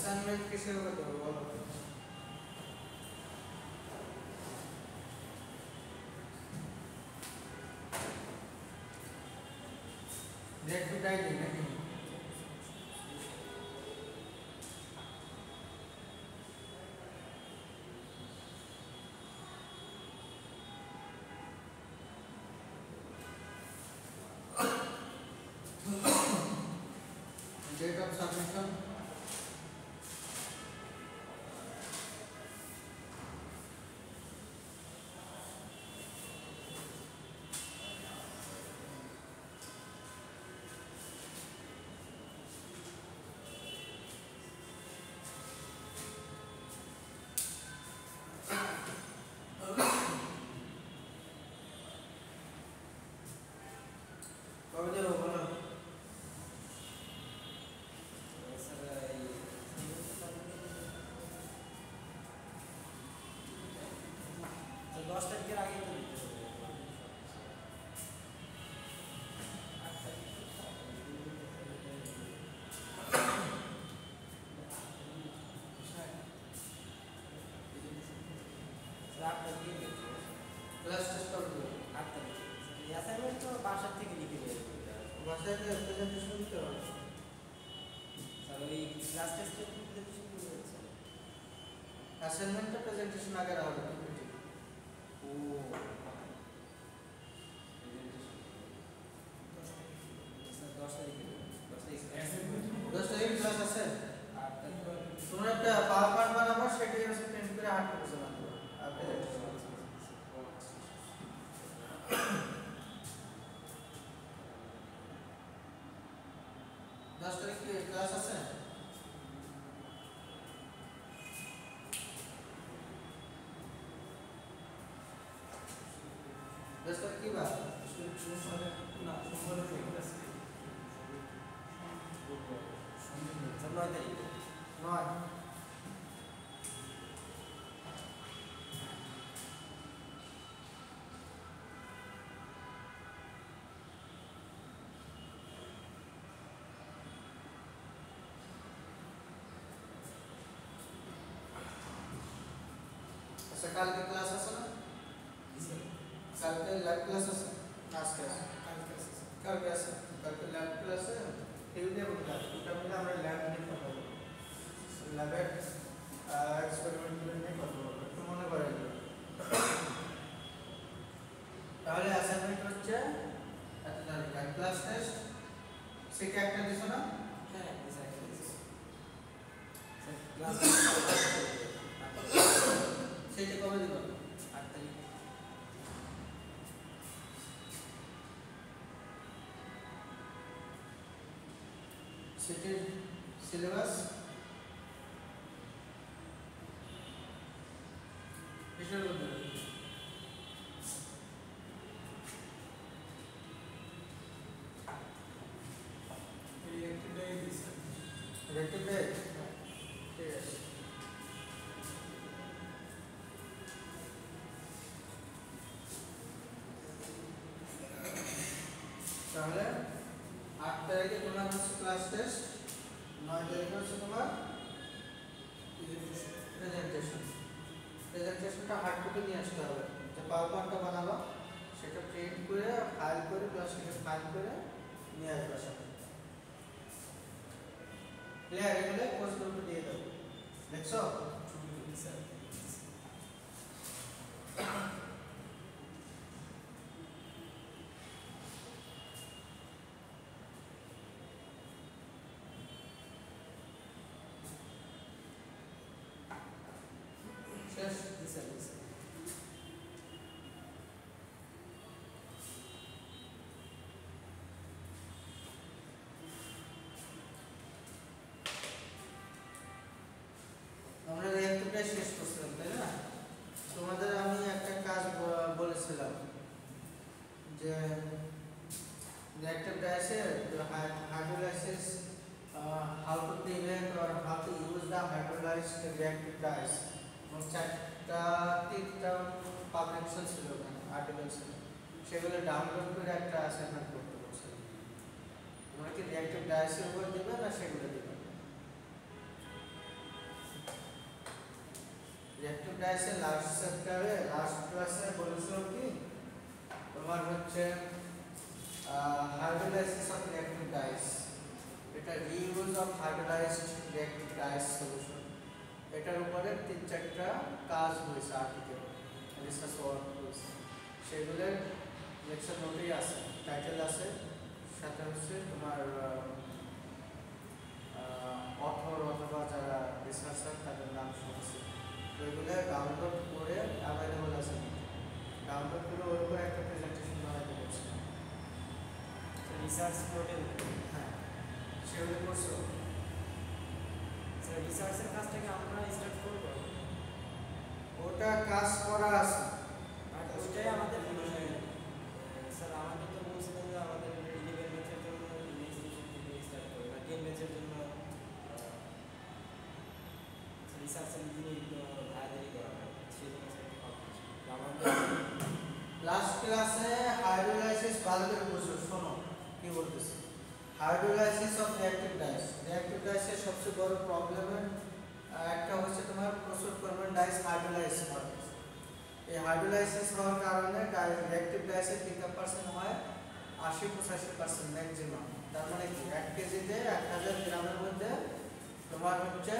Assignment किसे होगा तो बोलो डेट टू टाइम नहीं नहीं डेट ऑफ सबमिशन कब दे बोलो दस तारीखेर आगे तो क्लास टेस्ट कर दो 8 तारीख असाइनमेंट तो बासा থেকে লিখে দেব বাসায় গিয়ে প্রেজেন্টেশন দিতে হবে স্যার ওই ক্লাস টেস্টের প্রেজেন্টেশন করে দিচ্ছি असाइनमेंट प्रेजेंटेशन आगे रहा होगा पीपीटी ও প্রেজেন্টেশন 10 তারিখে 10 तारीख क्लास আছে 8 তারিখ তোমরা একটা পাওয়ার পয়েন্ট বানাবো সেটা হচ্ছে প্রিন্ট করে 8 পেজে বানাবো আর প্রেজেন্টেশন 10 तारीख की क्लास আছে 10 तारीख की बात না সোমবার থেকে ক্লাস 9 তারিখ 9 अच्छा कल की क्लास আছে না কালকে ল্যাব ক্লাস আছে আজকে কালকে আছে কালকে ল্যাব ক্লাস আছে টিউসডে বুধবার এটা মিলে আমরা ল্যাব নিয়ে কথা বলবো ল্যাবের এক্সপেরিমেন্ট নিয়ে কথা বলবো একটু মনে করে তাহলে অ্যাসাইনমেন্ট হচ্ছে এত তারিখ ক্লাস টেস্ট সেটা একটা দিছো না হ্যাঁ এক্স্যাক্টলি স্যার ক্লাস সেটা কবে দিব 8 তারিখ সেটার সিলেবাস কিসের মধ্যে রেক্টিভ ডে ঠিক আছে তাহলে 8 তারিখে তোমার হচ্ছে ক্লাস টেস্ট 9 তারিখে হচ্ছে তোমার প্রেজেন্টেশনটা হার্ড কপি নিয়ে আসতে হবে যে পাওয়ার পয়েন্টটা বানাবো সেটা প্রিন্ট করে ফাইল করে প্লাস সেটা ফাইল করে নিয়ে আসবে সাথে ক্লিয়ার এগুলো কোর্স গ্রুপে দিয়ে দেবো দেখছো শেষ স্যার আমরা রিঅ্যাক্টিভটা শেষ করছিলাম তাই না তোমাদের আমি একটা কাজ বলেছিলাম যে reactive ডায়াসে hydrolysis how to prevent or how to use the hydrolyzed reactive dyes এবং তিনটা পাবলিকেশন ছিল ওখানে আর্টিকেল ছিল সেগুলো ডাউনলোড করে একটা অ্যাসাইনমেন্ট করতে বলছিলাম তোমরা কি রিঅ্যাক্টিভ ডায়াসের উপর দেবে না সেগুলো দেবে ডাইসের লাস্ট চ্যাপ্টারে লাস্ট ক্লাসে বলেছিলাম কি তোমার হচ্ছে হাইড্রোলাইসিস অফ রিঅ্যাক্টিভ ডাইস, এটা reuse of hydrolysed reactive dyes solution, এটার উপরে 3-4টা কাজ হয়েছে, আর্টিকেল রিসার্চ ওয়ার্ক হয়েছে, সেগুলোর লেকচার নোটেই আছে, টাইটেল আছে, সাথে হচ্ছে তোমার অথর অথবা যারা রিসার্চার তাদের নাম শুনছি, তো এগুলো ডাউনলোড করে অ্যাভেলেবল আছে, ডাউনলোড করে ওর উপর একটা প্রেজেন্টেশন বানাতে বলছি। রিসার্চ নোটের হ্যাঁ, সেগুলো করছো? স্যার রিসার্চের কাজটাকে আমরা স্টার্ট করব, ওটা কাজ করা আছে, আর ওইটাই আমাদের স্যার আমাদের তো বলছিলেন যে আমাদের 11 ব্যাচের জন্য নেক্সট সেশন থেকে স্টার্ট করব, আর 10 ব্যাচের জন্য রিসার্চের দিনে একটু ভাড়াদারি করা হয়, সেই জন্য স্যার একটু কমপ্লিট আমাদের লাস্ট ক্লাসে হাইড্রোলাইসিস ভালো করে বুঝো, শোনো কি বলতেছি। Hydrolysis of reactive dyes, reactive ডাইসের সবচেয়ে বড় প্রবলেমের একটা হচ্ছে তোমার প্রচুর পরিমাণ ডাইস হাইড্রোলাইজ হয়। এই হাইড্রোলাইসিস হওয়ার কারণে রিঅ্যাক্টিভ ডাইসের পিকআপ পার্সেন্ট হয় 80-85% ম্যাক্সিমাম। তার মানে কি 1 কেজিতে 1000 গ্রামের মধ্যে তোমার হচ্ছে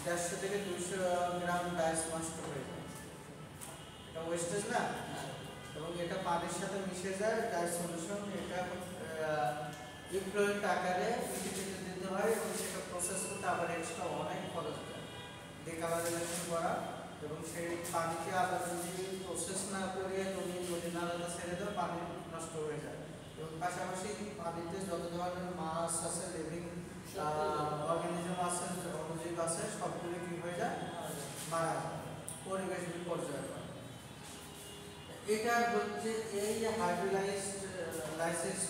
150 থেকে 200 গ্রাম ডাইস নষ্ট হয়ে যায়, এটা ওয়েস্টেজ না, এবং এটা পানির সাথে মিশে যায় ডাইস সলিউশন, এটা ইফ্লুয়েন্ট আকারে পৃথিবীতে দিতে হয় এবং সেটা প্রসেস করতে আবার এক্সট্রা অনেক খরচ যায়, ডিকালারাইজেশন করা, এবং সেই পানিকে আবার যদি প্রসেস না করে তুমি নদী নালাতে ছেড়ে দাও পানি নষ্ট হয়ে যায়, এবং পাশাপাশি পানিতে যত ধরনের মাছ আছে, লিভিং অর্গানিজম আছে, অণুজীব আছে, সবগুলো কি হয়ে যায়, মারা যায়, পরিবেশ বিপর্যয় হয়। এটা হচ্ছে এই হাইড্রোলাইসিস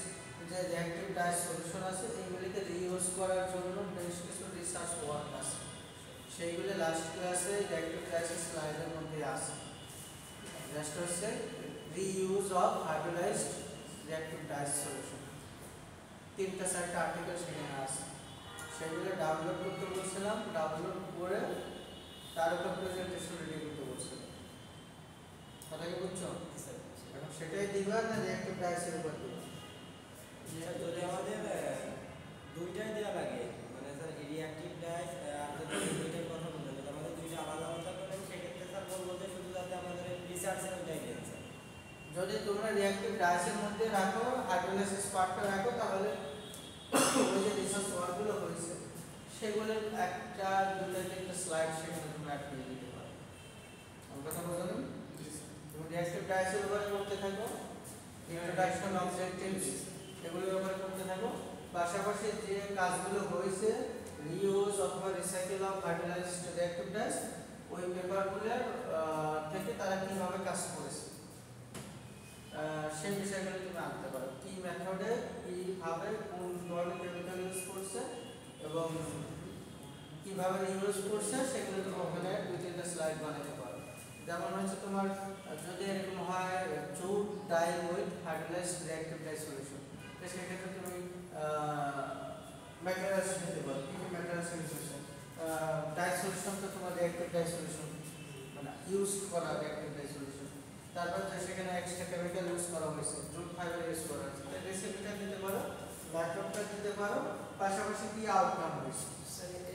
যে রিঅ্যাক্টিভ ডাইস সলিউশন আছে, এইগুলিকে রিইউজ করার জন্য বেশ কিছু রিসার্চ ওয়ার্ক আছে, সেইগুলো লাস্ট ক্লাসে রিঅ্যাক্টিভ ডাইসের স্লাইডের মধ্যে আছে। জাস্ট হচ্ছে reuse of hydrolysed reactive dyes solution, 3-4টা আর্টিকেল সেখানে আছে, সেগুলো ডাউনলোড করতে বলছিলাম, ডাউনলোড করে তার উপর প্রেজেন্টেশন রেডি করতে বলছিলাম, কথা কি বুঝছো? এখন সেটাই দিবা না রিঅ্যাক্টিভ ডাইসের উপর দিবা? যদি আমাদের দুইটাই দেওয়া লাগে, মানে স্যার রিঅ্যাক্টিভ ডাইস আর যদি দুইটার কথা বলতে যদি আমাদের দুইটা আলাদা আলাদা করেন সেক্ষেত্রে স্যার বলবো যে শুধু যাতে আমাদের রিসার্চের ওইটাই দেন স্যার। যদি তোমরা রিঅ্যাক্টিভ ডাইসের মধ্যে রাখো, হাইড্রোলাইসিস পার্টটা রাখো, তাহলে ওই যে রিসার্চ ওয়ার্কগুলো হয়েছে সেগুলোর 1-2-3 স্লাইড সেখানে তোমরা অ্যাড করে দিতে পারো। আমার কথা বোঝালেন? তুমি রিঅ্যাক্টিভ ডাইসের উপর করতে থাকো, ইন্ট্রোডাকশন, অবজেক্টিভস এগুলো ব্যবহার করতে থাকো, পাশাপাশি যে কাজগুলো হয়েছে রিইউজ অথবা recycle of hydrolysed reactive dyes, ওই পেপারগুলোর থেকে তারা কীভাবে কাজ করেছে সেই বিষয়গুলো তুমি আনতে পারো, কী মেথডে কীভাবে কোন ধরনের কেমিক্যাল ইউজ করছে এবং কীভাবে রিইউজ করছে সেগুলো তুমি ওখানে 2-3টা স্লাইড বানাতে পারো। যেমন হচ্ছে তোমার যদি এরকম হয় jute dye with hydrolysed reactive dye solution, তো সেক্ষেত্রে তুমি ম্যাটেরিয়ালস নিতে পারো, কী কী ম্যাটেরিয়ালস ইউজ হচ্ছে, ডাই সলিউশন তো তোমার রিঅ্যাক্টিভ ডাই সলিউশন মানে ইউজ করা রিঅ্যাক্টিভ ডাই সলিউশন, তারপর সেখানে এক্সট্রা কেমিক্যাল ইউজ করা হয়েছে, জুট ফাইবার ইউজ করা হয়েছে, রেসিপিটা দিতে পারো, ল্যাপটপটা দিতে পারো, পাশাপাশি কি আউটকাম হয়েছে।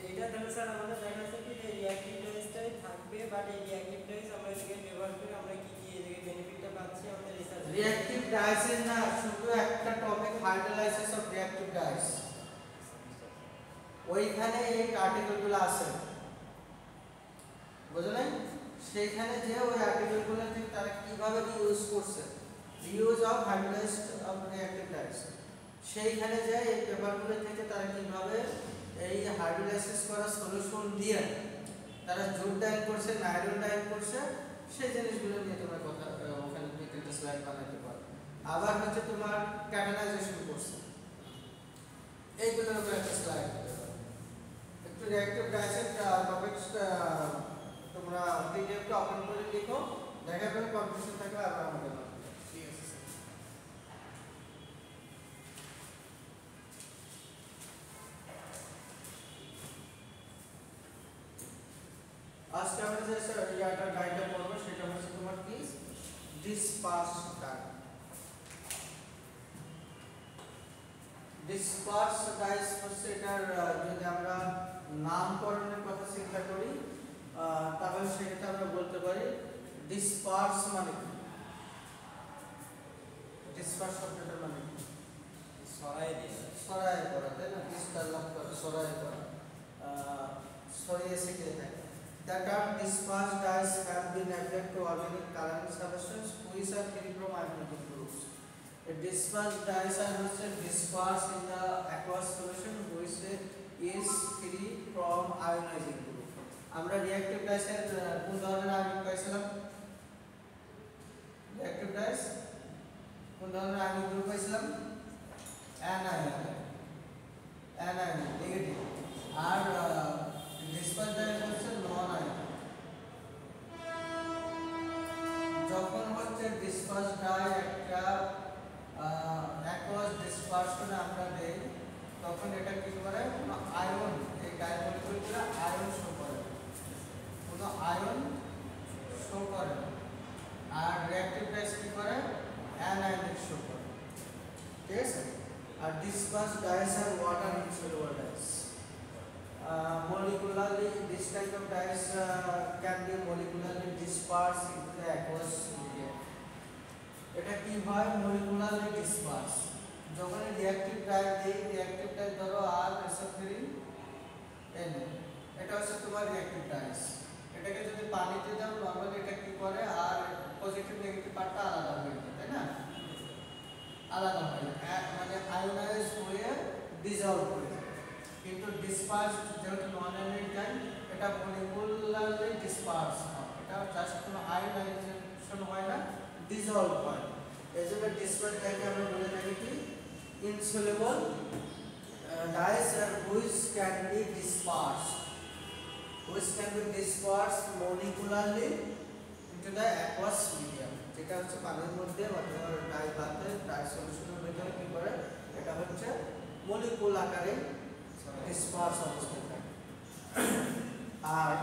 এটা তাহলে স্যার আমাদের দেখা যাচ্ছে কি যে রিঅ্যাক্টিভ ডাইসটাই থাকবে, বাট এই রিঅ্যাক্টিভ ডাইস আমরা এটাকে ব্যবহার করে আমরা কি কি এদিকে বেনিফিটটা পাচ্ছি আমাদের রিসার্চ। রিঅ্যাক্টিভ ডাইসের না শুধু একটা topic hydrolysis of reactive dyes, ওইখানে এই আর্টিকেলগুলো আছে, বুঝলেন? সেইখানে যে ওই আর্টিকেলগুলো থেকে তারা কিভাবে রিইউজ করছে, reuse of hydrolysed of reactive dyes, সেইখানে যে এই পেপারগুলো থেকে তারা কিভাবে এই হাইড্রোলাইসিস করা সলিউশন দিয়ে তারা জুট ডাই করছে, নাইলন ডাই করছে, সেই জিনিসগুলো নিয়ে তোমরা কথা ওখানে 2-3টা স্লাইড বানাতে পারো। আবার হচ্ছে তোমার ক্যাটালাইজেশন করছে, এইগুলোর উপর একটা স্লাইড দিতে পারো। একটু রিঅ্যাক্টিভ ডাইসের টপিকসটা তোমরা পিডিএফটা ওপেন করে লিখো, দেখার পরে কনফিউশন থাকলে আবার আমাকে বলো। ঠিক আছে স্যার। আজকে আমরা যে ইয়াটা ডাইটা পড়ব সেটা হচ্ছে তোমার কি ডিসপার্স ডাই। ডিসপার্স ডাইস হচ্ছে এটার যদি আমরা নামকরণের কথা চিন্তা করি তাহলে সেটা আমরা বলতে পারি ডিসপার্স মানে কি? ডিসপার্স শব্দটার মানে কি? ছড়ায় করা, তাই না? ডিসপার্স করা, ছড়ায় করা, ছড়িয়ে ছিটিয়ে থাকে। The term dispersed dyes have been applied to organic coloring substances which are free from ionic groups. A dispersed dyes are also dispersed in the aqueous solution which is free from ionizing group. আমরা reactive dyes এর কোন ধরনের ionic পাইছিলাম? reactive dyes কোন ধরনের ionic group পাইছিলাম? anionic, negative. আর disperse dye হচ্ছে নন আয়নিক। যখন হচ্ছে ডিসপার্স ডাই একটা অ্যাকোয়াস ডিসপারশনে আমরা দেই তখন এটা কি করে কোনো আয়ন, এই ডাই মলিকিউলগুলো আয়ন শো করে, কোনো আয়ন শো করে। আর রিঅ্যাকটিভ ডাইস কি করে অ্যানায়নিক শো করে, ঠিক আছে? আর ডিসপার্স ডাইস আর ওয়াটার ইনসoluble dyes. Molecularly, this type of dyes can be molecularly dispersed into the aqueous medium. এটা কি হয় molecularly dispersed? যখন রিঅ্যাকটিভ ডাই দেই, রিঅ্যাকটিভ ডাই ধরো R-SO3 N, এটা হচ্ছে তোমার রিঅ্যাকটিভ ডাইস। এটাকে যদি পানিতে দাও নরমালি এটা কি করে আর পজিটিভ নেগেটিভ পার্টটা আলাদা হয়ে যায়, তাই না? আলাদা হয়ে যায়, মানে আয়োনাইজ হয়ে ডিসলভ হয়ে যায়। কিন্তু ডিসপার্স যেহেতু নন আয়োনিক ডাই, এটা মলিকুলারলি ডিসপার্স হয়, এটা জাস্ট কোনো আয়োনাইজেশন হয় না, ডিসলভ হয়। এজন্য ডিসপার্স ডাইকে আমরা বলে থাকি কি ইনসoluble dyes which can be dispersed molecularly into the aqueous medium, যেটা হচ্ছে পানির মধ্যে অথবা ডাই পাত্রে ডাই সলিউশনের ভিতরে কি করে এটা হচ্ছে মলিকুল আকারে ডিসপার্স অবস্থায় থাকে। আর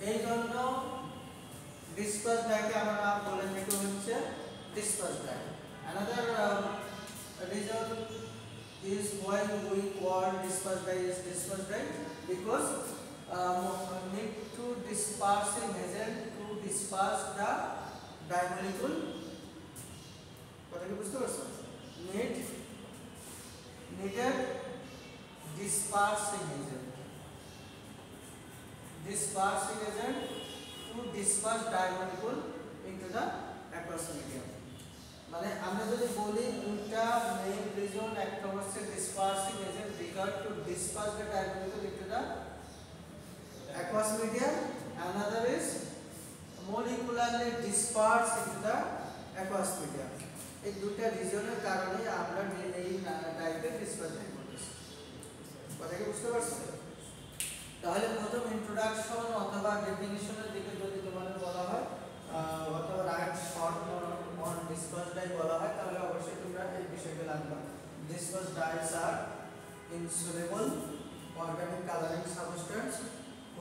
এই জন্য ডিসপার্স ডাইকে আমরা বলে থাকি হচ্ছে disperse dye. another reason is why we call dispersed dye as dispersed dye because need to dispersing agent to disperse the dye molecule. কথা কি বুঝতে পারছো? needed dispersing agent to disperse dye molecule into the aqueous medium. মানে আমরা যদি বলি দুটো main reason, একটা হচ্ছে dispersing agent regard to disperse the dye molecule into the aqueous medium, another is molecularly disperse into the aqueous medium. এই দুটো রিজনের কারণে আমরা এই ডাইকে ডিসপার্স ডাই বলতেছি। কথা কি বুঝতে পারছো? তাহলে প্রথম ইন্ট্রোডাকশন অথবা ডেফিনিশনের দিকে যদি তোমাদের বলা হয় অথবা right short on disperse die বলা হয় তাহলে অবশ্যই তোমরা এই বিষয়টা লাগবে। Disperse dyes R ইনসoluble organic coloring substance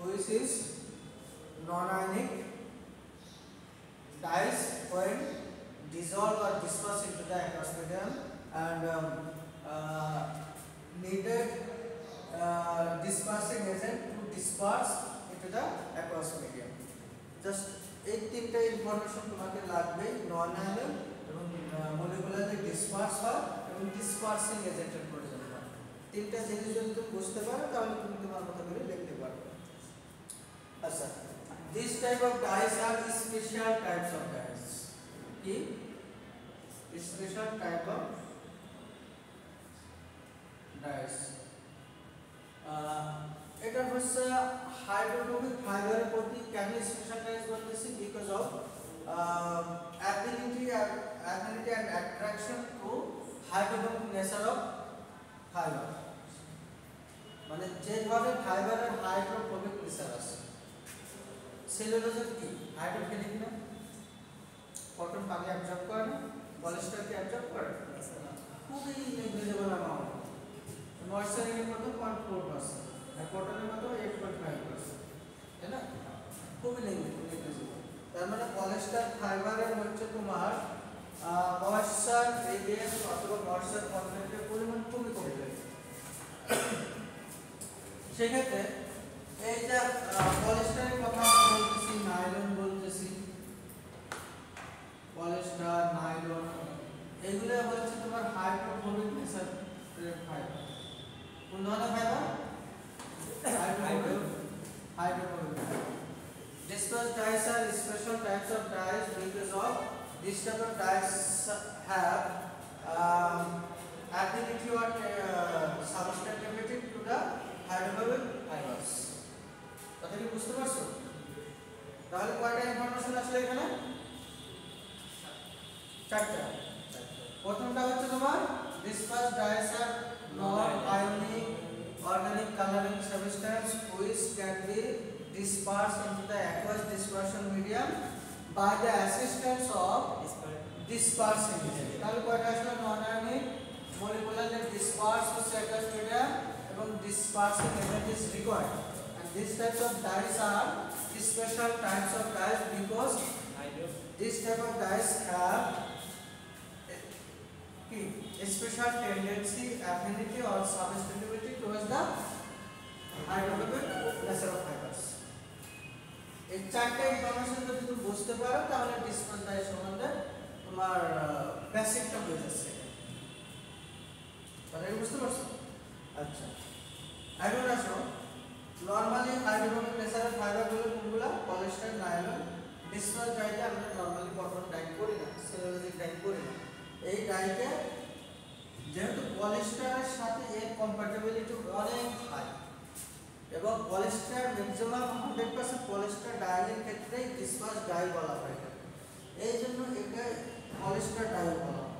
which is non-ionic dyes when dissolve or disperse into the aqueous medium and needed dispersing agent to disperse into the aqueous medium. Just এই তিনটা ইনফরমেশন তোমাকে লাগবে, নন আয়নিক এবং মলিকুলারলি disperse হয় এবং dispersing এজেন্টের প্রয়োজন হয়। তিনটা জিনিস যদি তুমি বুঝতে পারো তাহলে তুমি তোমার মতো করে লিখতে পারবে। আচ্ছা, this type of dyes are special types of dyes. কি স্পেশাল টাইপ অফ ডাইস? এটা হচ্ছে হাইড্রোফোবিক ফাইবারের প্রতি কেন স্পেশাল ডাইস বলতেছি? Because of ability and attraction to hydrophobic nature of fiber. মানে যেভাবে ফাইবারের হাইড্রোফোবিক নেচার আছে। সেলুলোজের কি হাইড্রোফিলিক না? কটন পানি অ্যাবজর্ব করে না, পলিস্টার কি অ্যাবজর্ব করে? খুবই নেগলিজেবল অ্যামাউন্ট। ময়েশ্চারিংয়ের মতো 0.4%, আর কটনের মতো 8.5%, তাই না? পলিস্টার ফাইবারের হচ্ছে তোমার ময়েশ্চার রেডিয়েন্স অথবা ময়েশ্চার কন্টেন্টের পরিমাণ খুবই কমে যায়। সেক্ষেত্রে এই যে পলিস্টারের কথা আমরা বলতেছি, নাইলন বলতেছি, পলিস্টার, নাইলন এগুলো হচ্ছে তোমার হাইড্রোফোবিক নেচারের ফাইবার। কোন ধরনের fibre? Hydrophobic. Disperse dyes are special types of dyes because of this type of dyes have ability or substantivity to the hydrophobic fibers. কথা কি বুঝতে পারছো? তাহলে কয়টা ইনফরমেশন আসলে এখানে? চারটা। প্রথমটা হচ্ছে তোমার disperse dyes are non-ionic organic coloring substance which can be dispersed into the aqueous dispersion medium by the assistance of dispersing agent. তাহলে কয়টা আসলে non-ionic molecularly dispersed হচ্ছে aqueous medium এবং dispersing agent is required. And these types of dyes are special types of dyes because this type of dyes have a special tendency, affinity or substitutability towards the hydrophobic nature of fibers. এই চারটা information যদি তুমি বুঝতে পারো তাহলে disperse die সম্বন্ধে তোমার বেসিকটা হয়ে যাচ্ছে। তাহলে বুঝতে পারছো? আচ্ছা, এখন আসো নরমালি হাইড্রোফোবিক নেচারের ফাইবারগুলো কোনগুলো? Polyester, nylon. ডিসপার্স ডাইতে আমরা নরমালি কটন ডাই করি না, সেলুলোজিক ডাই করি না। এই ডাইতে যেহেতু পলিস্টারের সাথে এর কম্প্যাটিবিলিটি অনেক হাই এবং পলিস্টার ম্যাক্সিমাম 100% পলিস্টার ডাইয়ের ক্ষেত্রে ডিসপার্স ডাই বলা হয়, এই জন্য একে পলিস্টার ডাই বলা হয়।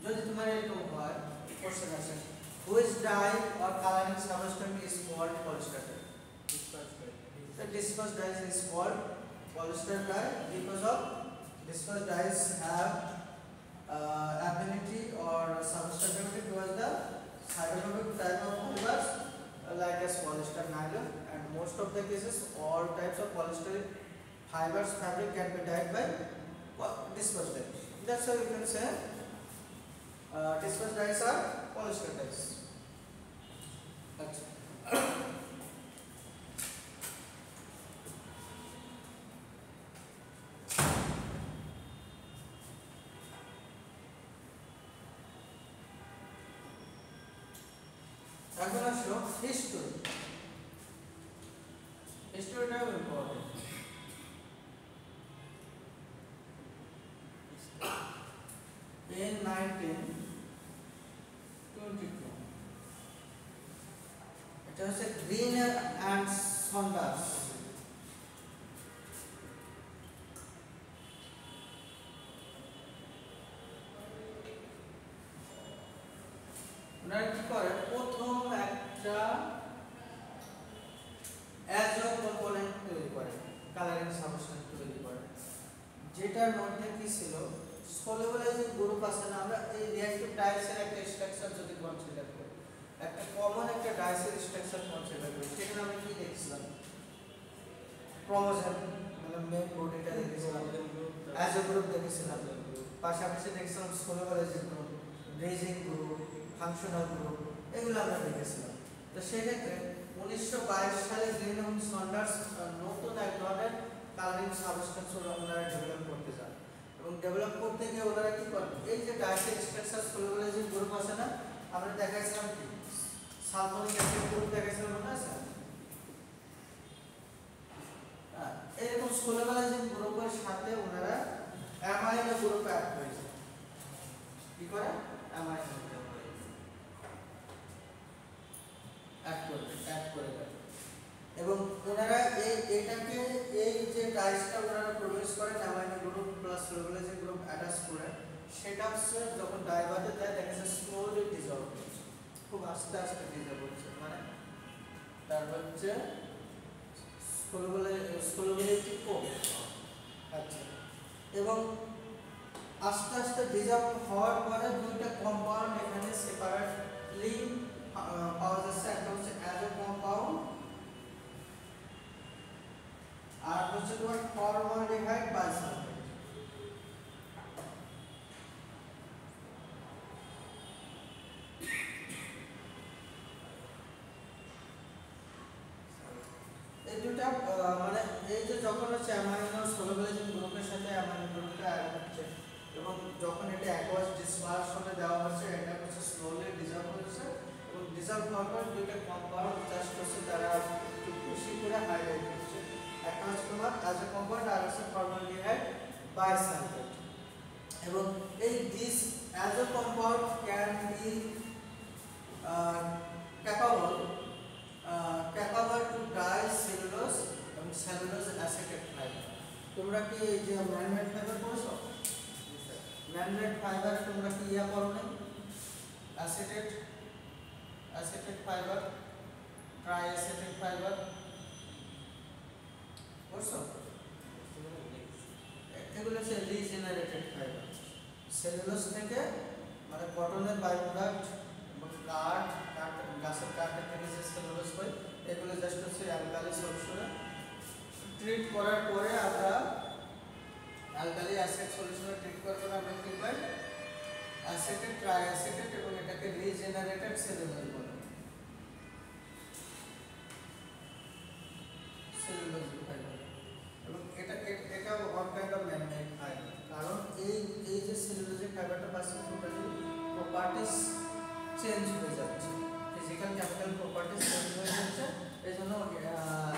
যদি তোমার এরকম হয় কোশ্চেন আসে which dye or colouring substance is called polyester dye? The dispersed dyes is called polyester dye because of dispersed dyes have ability or substantivity towards the hydrophobic type of fibers like as polyester, nylon, and most of the cases all types of polyester fibers fabric can be dyed by dispersed dye. That's how you can say dispersed dyes are polyester dyes. Achha. এখন আসো history. হিস্টোরিটাও important. In 1922 এটা হচ্ছে greener and Saunders ওনারা কি করে প্রথম একটা azo component তৈরি করে, কালারিং সাবস্টেন্স তৈরি করে, যেটার মধ্যে কি ছিল সলিউবলাইজিং গ্রুপ আছে না। আমরা এই রিঅ্যাকটিভ ডাইসের একটা স্ট্রাকচার যদি কনসিডার করি, একটা কমন একটা ডাইসের স্ট্রাকচার কনসিডার করি, সেখানে আমরা কি দেখছিলাম? ক্রোমোজোম মানে মেইন বডিটা দেখেছিলাম, অ্যাজো গ্রুপ দেখেছিলাম, পাশাপাশি দেখছিলাম solubilising group, bridging group, functional group, এগুলো আমরা দেখেছিলাম। তো সেক্ষেত্রে 1922 সালে গ্রিন এবং সন্ডার্স নতুন এক ধরনের কালারিং সাবস্টেন্স ওনারা ডেভেলপ করতে চান এবং ডেভেলপ করতে গিয়ে ওনারা কি করেন, এই যে ডাইসের স্ট্রাকচার সলিউবলাইজিং গ্রুপ আছে না, আমরা দেখাইছিলাম কি সালফোনিক অ্যাসিড গ্রুপ দেখাইছিলাম, মনে আছে? এরকম সলিউবলাইজিং গ্রুপের সাথে ওনারা অ্যামাইনো গ্রুপ অ্যাড করেছে। কি করে? অ্যামাইনো অ্যাড করে দেয় এবং ওনারা এইটাকে এই যে ডাইসটা ওনারা প্রডিউস করেন amino group plus solubilising group attach করে, সেটা হচ্ছে যখন ডাইভাতে যায় দেখা যাচ্ছে স্লোলি ডিজলভ হচ্ছে, খুব আস্তে আস্তে ডিজলভ হচ্ছে, মানে তার হচ্ছে সলিউবিলিটি কম। আচ্ছা, এবং আস্তে আস্তে ডিজলভ হওয়ার পরে দুইটা কম্পাউন্ড এখানে সেপারেটলি পাওয়া যাচ্ছে। একটা হচ্ছে অ্যাজো কম্পাউন্ড আর হচ্ছে তোমার ফর্মালডিহাইড বাইসালফেট। এই দুটা মানে এই যে যখন হচ্ছে অ্যামাইনো সোলুবলাইজিং গ্রুপের সাথে অ্যামাইনো গ্রুপটা অ্যাড হচ্ছে এবং যখন এটা অ্যাকোয়াস ডিসপারশনে দেওয়া হচ্ছে এটা হচ্ছে স্লোলি ডিসলভ হচ্ছে এবং ডিসলভ হওয়ার পর দুইটা কম্পাউন্ড জাস্ট হচ্ছে তারা একটু বেশি করে হাইলাইট হচ্ছে। একটা হচ্ছে তোমার অ্যাজ এ কম্পাউন্ড আর হচ্ছে ফর্মালডিহাইড বাইসালফেট। এবং এই this as a compound can be capable to dye cellulose এবং cellulose acetate fiber। তোমরা কি এই যে ম্যানমেড ফাইবার পড়ছো? ম্যানমেড ফাইবার তোমরা কি ইয়া করো না? Acetate fibre, try acetate fibre পড়ছো? এগুলো হচ্ছে রিজেনারেটেড ফাইবার। সেলুলোজ থেকে মানে কটনের বাই প্রোডাক্ট এবং গাছের কাঠের থেকে যে সেলুলোজ পাই এগুলো জাস্ট হচ্ছে অ্যালকালি সলিউশনে ট্রিট করার পরে আমরা অ্যালকালি অ্যাসিড সলিউশনে ট্রিট করার পরে আমরা কি পাই? অ্যাসিটেট, ট্রাই অ্যাসিটেট এবং এটাকে রিজেনারেটেড সেলুলোজ বলে। সেলুলোজ ফাইবার এবং এটা one kind of man-made fibre. কারণ এই যে সেলুলোজের ফাইবারটা পাচ্ছে টোটালি প্রপার্টিস চেঞ্জ হয়ে যাচ্ছে, ফিজিক্যাল কেমিক্যাল প্রপার্টিস চেঞ্জ হয়ে যাচ্ছে। এই জন্য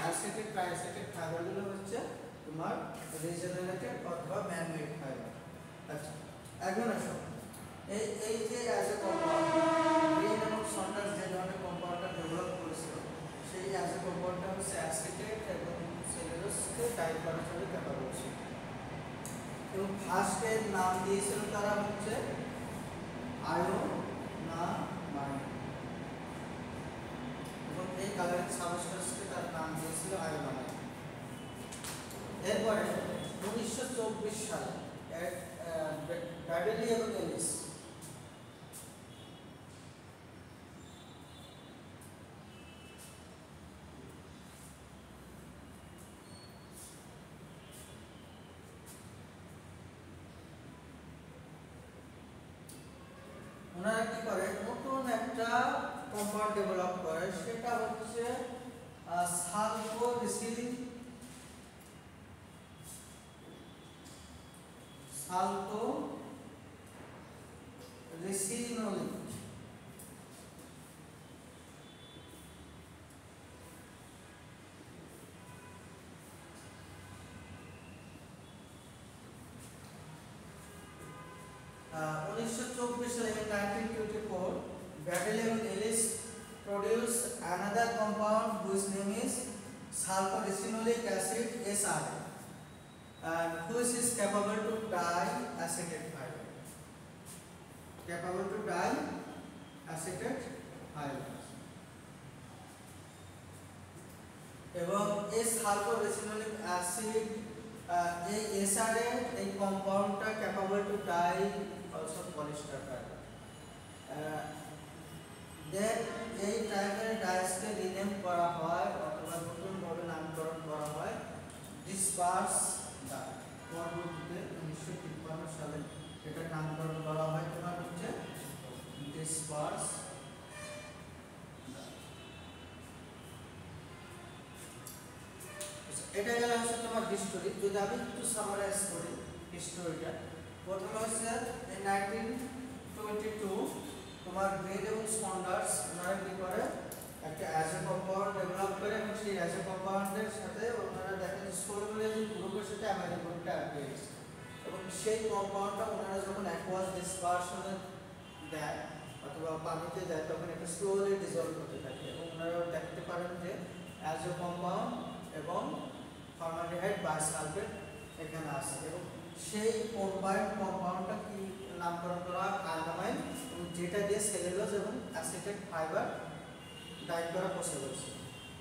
অ্যাসিটিক ট্রাইঅ্যাসিটিক ফাইবারগুলো হচ্ছে তোমার রিজেনারেটেড অথবা ম্যানমেড ফাইবার। আচ্ছা, এখন আসো এই যে অ্যাজ এ কম্পাউন্ড গ্রিন এবং সন্ডার্স যে ধরনের কম্পাউন্ডটা ডেভেলপ করেছিল সেই অ্যাজ এ কম্পাউন্ডটা হচ্ছে অ্যাসিটেট এবং সেলুলোজকে ডাই করার জন্য ক্যাপাবল ছিল। এবং ফার্স্টের নাম দিয়েছিল তারা হচ্ছে আয়োনামাইন এবং এই কালারিং সাবস্টেন্সকে তার নাম দিয়েছিল আয়োনামাইন। এরপরে 1924 সালে ব্র্যাডলি এবং এলিস ওনারা কি করে নতুন একটা কম্পাউন্ড ডেভেলপ করে, সেটা হচ্ছে সালফোরেসিনোলিক। সালে 1924 Bradley and Ellis produced another compound whose name is sulforesinolic acid SRA and which is capable to dye acetate fiber. Capable to dye acetate fiber. এবং এই সালফোরেসিনোলিক অ্যাসিড এই SRA এই কম্পাউন্ডটা capable to dye also polyester fibre. Then এই টাইপের ডাইসকে rename করা হয় অথবা নতুনভাবে নামকরণ করা হয় ডিসপার্স ডাই। পরবর্তীতে 1953 সালে এটার নামকরণ করা হয় তোমার হচ্ছে ডিসপার্স। এটা গেল হচ্ছে তোমার হিস্টোরি। যদি আমি একটু সামারাইজ করি হিস্টোরিটা, প্রথমে হচ্ছে 1922 তোমার গ্রেড এবং স্পন্ডার্স ওনারা কি করে একটা অ্যাজ এ কম্পাউন্ড ডেভেলপ করে এবং সেই অ্যাজ এ কম্পাউন্ডের সাথে ওনারা দেখেন যে সোলুবলাইজিং গ্রুপের সাথে অ্যামাইনো গ্রুপটা অ্যাড হয়ে গেছে এবং সেই কম্পাউন্ডটা ওনারা যখন অ্যাকোয়াস ডিসপারশনে দেয় অথবা পানিতে দেয় তখন এটা স্লোলি ডিজলভ হতে থাকে এবং ওনারা দেখতে পারেন যে অ্যাজ এ কম্পাউন্ড এবং ফর্মালডিহাইড বাইসালফেট এখানে আছে এবং সেই কম্পাউন্ডটা কি নামকরণ করা হয় আয়োনামাইন এবং যেটা দিয়ে সেলুলোজ এবং অ্যাসিটেট ফাইবার ডাই করা পসিবল ছিল।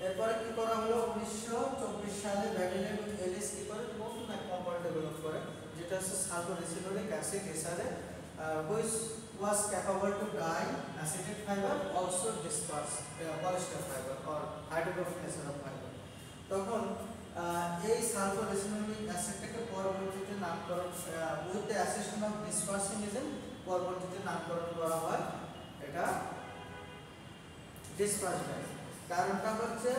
এরপরে কি করা হলো 1924 সালে ব্র্যাডলি এবং এলিস কি করে নতুন এক কম্পাউন্ড ডেভেলপ করে যেটা হচ্ছে সালফোরেসিনোলিক acid SRA which was capable to dye acetate fiber also disperse polyester fiber or hydrographic nature of fiber। তখন এই সালফোরেসিনোলিক অ্যাসিডটাকে পরবর্তীতে নামকরণ with the assistant of dispersing agent পরবর্তীতে নামকরণ করা হয় এটা ডিসপার্স ডাই। কারণটা হচ্ছে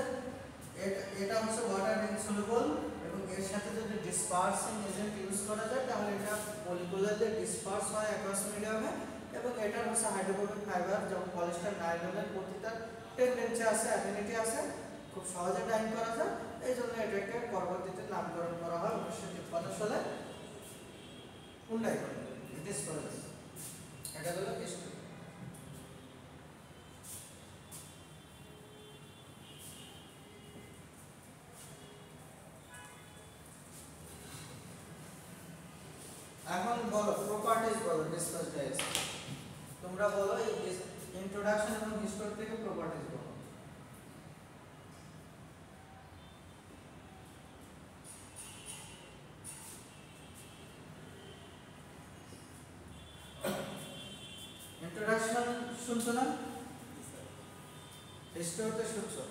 এটা হচ্ছে ওয়াটার ইনসলুবল এবং এর সাথে যদি ডিসপারসিং এজেন্ট ইউজ করা যায় তাহলে এটা মলিকুলারলি ডিসপার্স হয় অ্যাক্রস মিডিয়ামে এবং এটা হচ্ছে হাইড্রোফোবিক ফাইবার যেমন পলিস্টার নাইলনের প্রতি তার টেন্ডেন্সি আছে, অ্যাফিনিটি আছে, খুব সহজে ডাইং করা যায়। এই জন্য এটাকে পরবর্তীতে নামকরণ করা হয় 1953 সালে হুন্ডাই ডিসপার্স। এটা হলো হিস্ট্রি। এখন বলো প্রপার্টিজ বলো ডিসকাস ডাইস। তোমরা বলো এই ইন্ট্রোডাকশন এবং হিস্টরি থেকে প্রপার্টিজ বলো। ইন্ট্রোডাকশন শুনছো না? হিস্টরিতে শুনছো?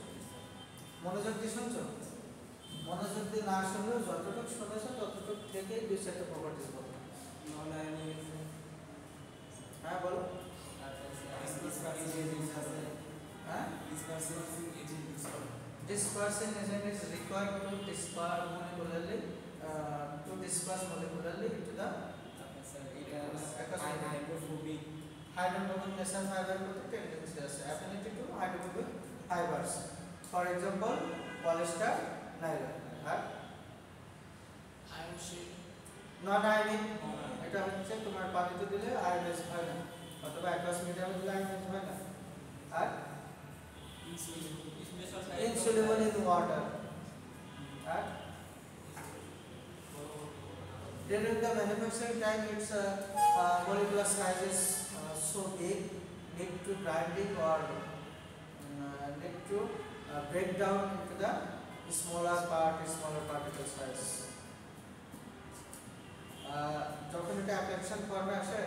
মনোযোগ দিয়ে শুনছো? মনোযোগ দিয়ে না শুনলেও যতটুকু শুনেছো ততটুকু থেকেই দুই চারটা প্রপার্টিজ বলো। হ্যাঁ বলো। Dispersing agent is required to disperse molecularly into the hydrophobic nasal fiber tendency has affinity to hydrophobic fibers. For example, polyester, nylon. Not ionic. এটা হচ্ছে তোমার পানিতে দিলে আয়নাইজ হয় না অথবা অ্যাকোয়াস মিডিয়ামে দিলে আয়নাইজ হয় না। আর insoluble in water. And during the manufacturing time, its molecular size is so big, need to grinding or need to break down into the smaller particle size. যখন এটা অ্যাপ্লিকেশন ফর্মে আসে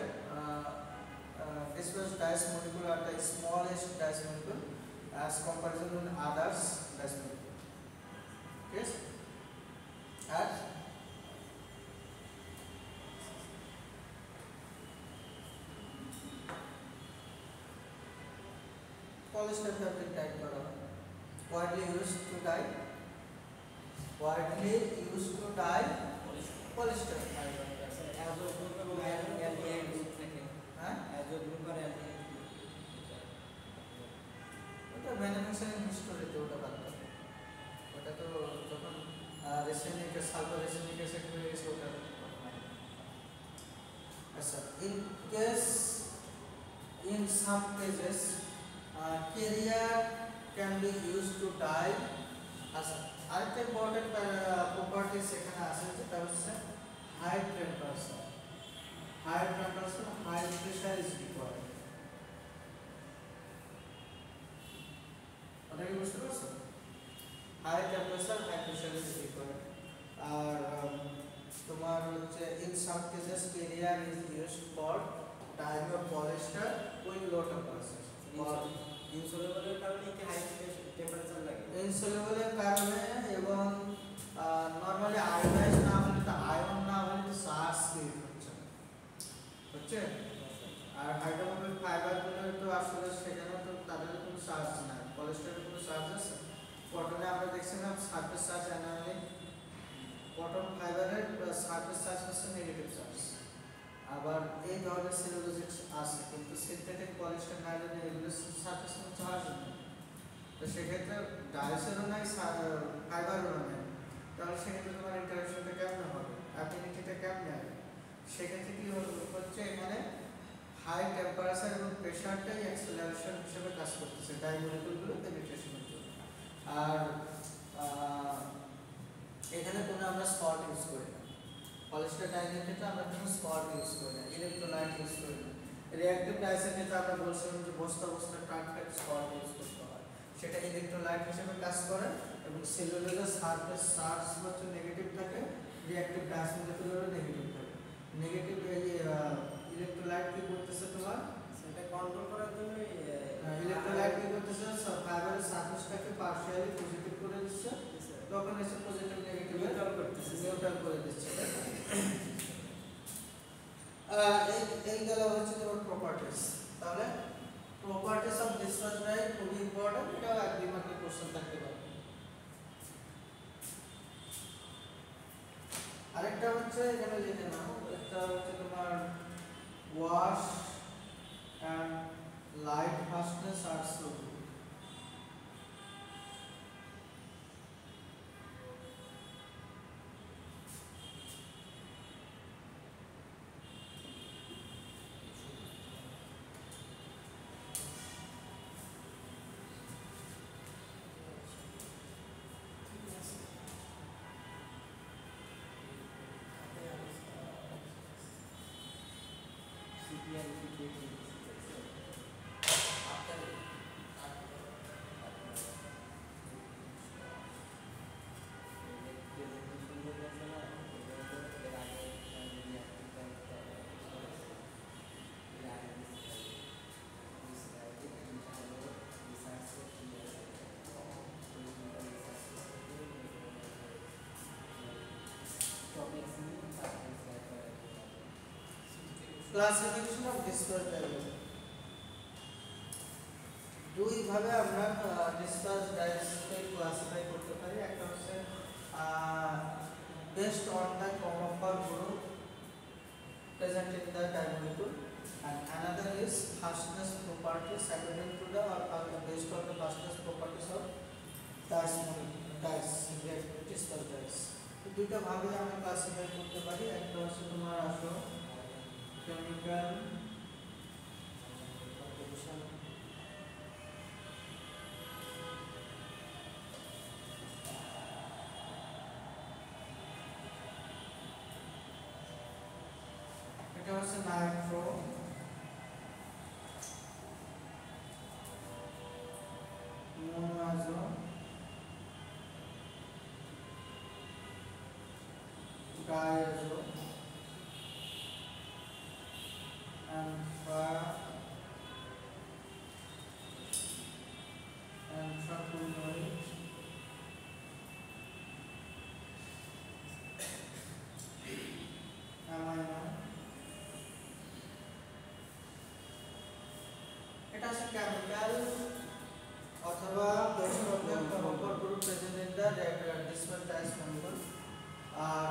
dispersed dice molecule are the smallest dice molecule as comparison with others dice molecule. Yes. And polyester fabric type करो widely used to dye polyester fiber. Manufacturing হিস্টোরিতে ওটা বাদ দাও, ওটা তো যখন রেসিনিক সালফার রেসিনিক অ্যাসিড হয়ে গেছে ওটা। আচ্ছা, in some cases carrier can be used to dye. আচ্ছা, আরেকটা ইম্পর্টেন্ট প্রপার্টিজ এখানে আছে যেটা হচ্ছে high temperature, high pressure is required. ওটাকে বুঝতে পারছো? High temperature high pressure is required. আর তোমার হচ্ছে in some cases carrier is used for dyeing of polyester with low temperature. ইনসলুবলের কারণে কি হাই টেম্পারেচার লাগে? ইনসলুবলের কারণে এবং নরমালি আয়োনাইজ না হলে তো আয়ন না হলে তো চার্জ ক্রিয়েট হচ্ছে। আর হাইড্রোফোবিক ফাইবারগুলো তো আসলে সেখানে তো তাদের কোনো চার্জ নাই, পলিস্টারের কোনো চার্জ আছে। কটনে আমরা দেখছিলাম সারফেস চার্জ অ্যানায়নিক, কটন ফাইবারের সারফেস চার্জ হচ্ছে নেগেটিভ চার্জ। আবার এই ধরনের সেলুলোজিক আছে, কিন্তু সিনথেটিক পলিস্টার নাইলনে এগুলো সারফেস চার্জ নেই। তো সেক্ষেত্রে ডাইসেরও নাই ফাইবারও নেই, তাহলে সেক্ষেত্রে তোমার ইন্টারাকশনটা কেমন হবে, অ্যাফিনিটিটা কেমন হবে? সেক্ষেত্রে কি হচ্ছে এখানে হাই টেম্পারেচার এবং প্রেশারটাই অ্যাক্সেলারেশন হিসেবে কাজ করতেছে ডাই মলিকুলগুলো পেনিট্রেশনের জন্য। আর এখানে কোনো আমরা স্পট ইউজ করি না, পলিস্টার ডাইয়ের ক্ষেত্রে আমরা কোনো স্পট ইউজ করি না, ইলেকট্রোলাইট ইউজ করি না। রিঅ্যাক্টিভ ডাইসের ক্ষেত্রে আমরা বলছিলাম যে বস্তা ট্রান্সফার স্পট ইউজ করতে হয়, সেটা ইলেকট্রোলাইট হিসেবে কাজ করে এবং সেলুলোজার সারফেস চার্জ হচ্ছে নেগেটিভ থাকে, রিঅ্যাক্টিভ ডাইস মলিকুলেরও নেগেটিভ থাকে। নেগেটিভ ইলেকট্রোলাইট কি করতেছে তোমার সেটা কন্ট্রোল করার জন্য ইলেকট্রোলাইট কি করতেছে ফাইবারের সারফেসটাকে পার্শিয়ালি পজিটিভ করে দিচ্ছে তখন এসে পজিটিভ নেগেটিভ নিউট্রাল করতেছে, নিউট্রাল করে দিচ্ছে। এই গেল হচ্ছে তোমার প্রপার্টিস। তাহলে প্রপার্টিস অফ ডিসপার্স ডাই খুবই ইম্পর্টেন্ট, এটাও এক দুই মার্কের কোশ্চেন থাকতে পারে। আরেকটা হচ্ছে এখানে লিখে নাও, একটা হচ্ছে তোমার ওয়াশ অ্যান্ড লাইট ফাস্টনেস আর so classification of disperse dyes. দুই ভাবে আমরা ডিসপার্স ডাইসকে ক্লাসিফাই করতে পারি। একটা হচ্ছে based on the chromophore group present in the diameter, and another is fastness properties according to the or based on the fastness properties of dice disperse dice। তো দুইটা ভাবে আমরা ক্লাসিফাই করতে পারি। একটা হচ্ছে তোমার আসো কেমিক্যাল কম্পোজিশন, এটা হচ্ছে nitro, monoazo, diazo, anthraquinone, amino। এটা হচ্ছে কেমিক্যাল অথবা based on the chromophore group present in the disperse dyes molecule. আর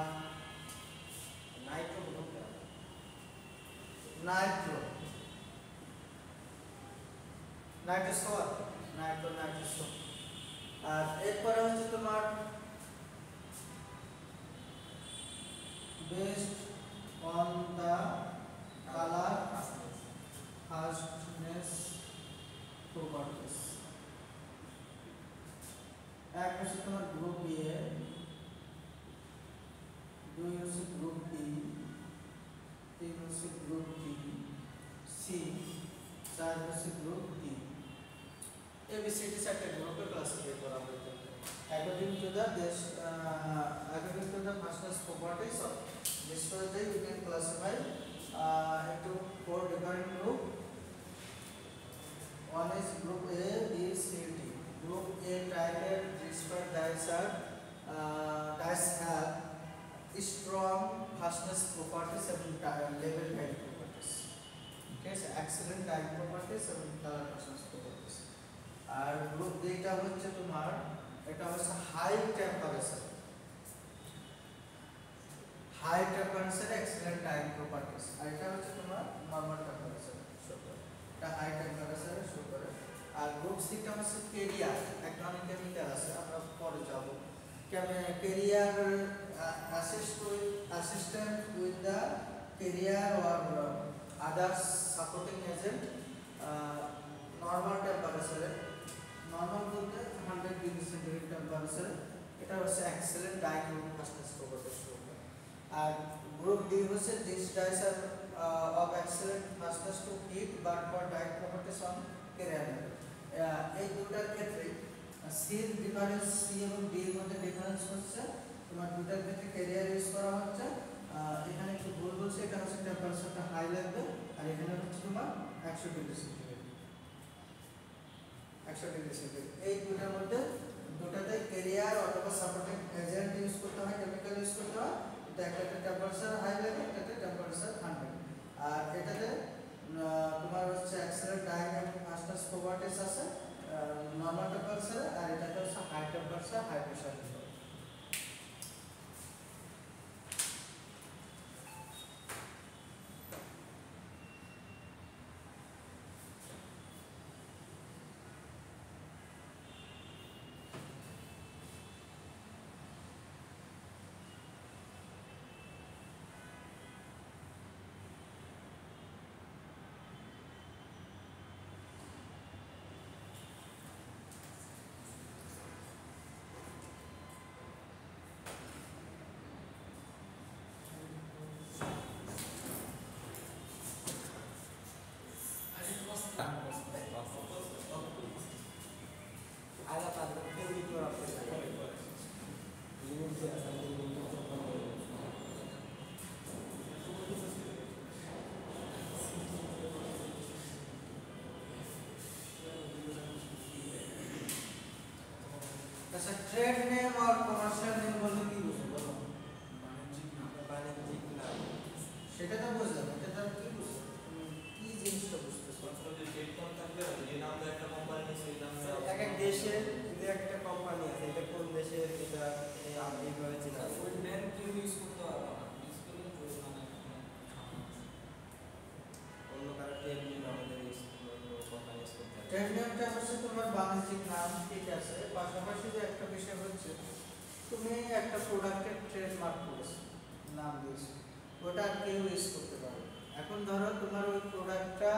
নাইট্রো গ্রুপটা নাইট্রো নাইট্রোসো। আর এরপরে হচ্ছে তোমার based on the colour fastness properties. এক হচ্ছে তোমার গ্রুপ বি এ, দুই হচ্ছে গ্রুপ বি, তিন হচ্ছে গ্রুপ ডি, সি, চার হচ্ছে গ্রুপ ডি। এবিসিডি চারটে গ্রুপে ক্লাসিফাই করা হয়েছে according to the fastness properties of disperse dye. We can classify into four different group. One is group A, B, C, D. Group A type disperse dyes have strong fastness properties and level dye properties. Okay, so excellent dye properties and color fastness properties. আর group যেটা হচ্ছে তোমার এটা হচ্ছে high temperature excellent time properties. আর এটা হচ্ছে তোমার নরমাল টেম্পারেচার শো করে, এটা হাই টেম্পারেচারে শো করে। আর গ্রুপ সিটা হচ্ছে কেরিয়ার, এক ধরনের কেমিক্যাল আছে আমরা পরে যাব। Career assistant with the carrier or other supporting agent normal temperature, normal বলতে 100 ডিগ্রি সেন্টিগ্রেড টেম্পারেচারে। এটা হচ্ছে এক্সেলেন্ট ডাইগ্রুপ ফাস্টনেস প্রপার্টিস। আর গ্রুপ ডি হচ্ছে this dyes are of excellent fastness to heat but for dye properties on carrier. এই দুটার ক্ষেত্রে সির ডিফারেন্স, সি এবং ডি এর মধ্যে ডিফারেন্স হচ্ছে তোমার দুটার ক্ষেত্রে কেরিয়ার ইউজ করা হচ্ছে। এখানে একটু ভুল বলছে, এটা হচ্ছে টেম্পারেচারটা হাই লাগবে, আর এখানে হচ্ছে তোমার 100 ডিগ্রি সেন্টিগ্রেড। এই দুটার মধ্যে দুটাতে ক্যারিয়ার অথবা সাপোর্টিং এজেন্ট ইউজ করতে হয়, কেমিক্যাল ইউজ করতে হয়। এটা একটাতে টেম্পারেচার হাই লাগে, একটাতে টেম্পারেচার 100। আর এটাতে তোমার হচ্ছে অ্যাক্সিলারেট ডায়াগ্রাম মাস্টার্স প্রপার্টিজ আছে নরমাল টেম্পারেচারে, আর এটাতে হচ্ছে হাই টেম্পারেচার হাই প্রেসার। अच्छा ट्रेड नेम और कमर्शियल नेम বলতে কি বুঝো বলো? বাণিজ্যিক নাম সেটা তো বুঝলাম, এটা তার কি বুঝছো? কি জিনিসটা বুঝতেছো? যে ট্রেড নাম থাকবে যে নামটা একটা কোম্পানি সেই নামটা এক এক দেশের যে একটা কোম্পানি আছে, এটা কোন দেশের, এটা এইভাবে চেনা যায়। ওই নেম কেউ ইউজ করতে পারবে না, ইউজ করলে ওই মানে অন্য কারো ট্রেড নেম আমাদের অন্য কোম্পানি ইউজ করতে হবে। ট্রেড নেমটা হচ্ছে তোমার বাণিজ্যিক নাম, ঠিক আছে। পাশাপাশি যে একটা বিষয় হচ্ছে তুমি একটা প্রোডাক্টের ট্রেডমার্ক করেছো, নাম দিয়েছো, ওটা কেউ ইউজ করতে পারে। এখন ধরো তোমার ওই প্রোডাক্টটা